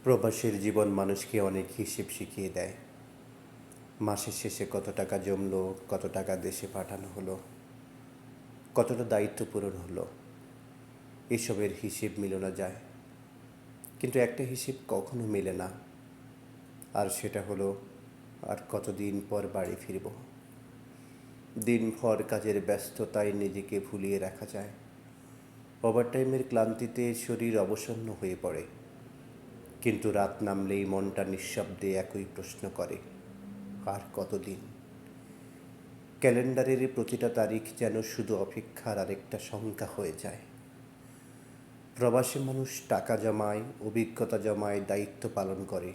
প্রবাসের জীবন মানুষকে অনেক হিসেব শিখিয়ে দেয়। মাসের শেষে কত টাকা জমলো, কত টাকা দেশে পাঠানো হলো, কতটা দায়িত্ব পূরণ হলো, এসবের হিসেব মিলানো যায়। কিন্তু একটা হিসেব কখনো মেলে না, আর সেটা হলো আর কতদিন পর বাড়ি ফিরব। দিনভর কাজের ব্যস্ততায় নিজেকে ভুলিয়ে রাখা যায়। ওভারটাইমের ক্লান্তিতে শরীর অবসন্ন হয়ে পড়ে, কিন্তু রাত নামলেই মনটা নিঃশব্দে একই প্রশ্ন করে, আর কতদিন। ক্যালেন্ডারের প্রতিটা তারিখ যেন শুধু অপেক্ষার আরেকটা সংখ্যা হয়ে যায়। প্রবাসী মানুষ টাকা জমায়, অভিজ্ঞতা জমায়, দায়িত্ব পালন করে,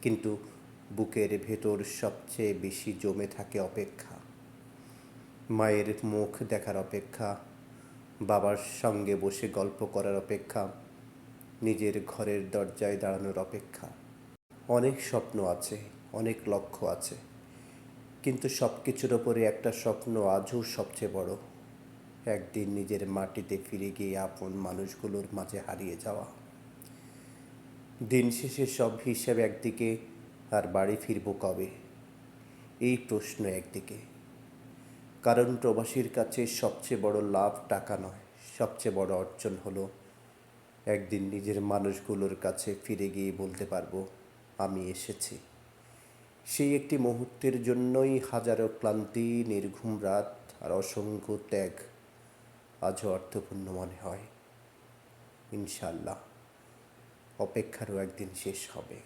কিন্তু বুকের ভেতর সবচেয়ে বেশি জমে থাকে অপেক্ষা। মায়ের মুখ দেখার অপেক্ষা, বাবার সঙ্গে বসে গল্প করার অপেক্ষা, নিজের ঘরের দরজায় দাঁড়ানোর অপেক্ষা। অনেক স্বপ্ন আছে, অনেক লক্ষ্য আছে, কিন্তু সব কিছুর ওপরে একটা স্বপ্ন আজও সবচেয়ে বড়, একদিন নিজের মাটিতে ফিরে গিয়ে আপন মানুষগুলোর মাঝে হারিয়ে যাওয়া। দিন শেষে সব হিসাব একদিকে, আর বাড়ি ফিরব কবে, এই প্রশ্ন একদিকে। কারণ প্রবাসীর কাছে সবচেয়ে বড় লাভ টাকা নয়, সবচেয়ে বড় অর্জন হলো একদিন নিজের মানুষগুলোর কাছে ফিরে গিয়ে বলতে পারবো, আমি এসেছি। সেই একটি মুহূর্তের জন্যই হাজারো ক্লান্তি, নির্ঘুম রাত আর অসংখ্য ত্যাগ আজও অর্থপূর্ণ মনে হয়। ইনশাআল্লাহ অপেক্ষারও একদিন শেষ হবে।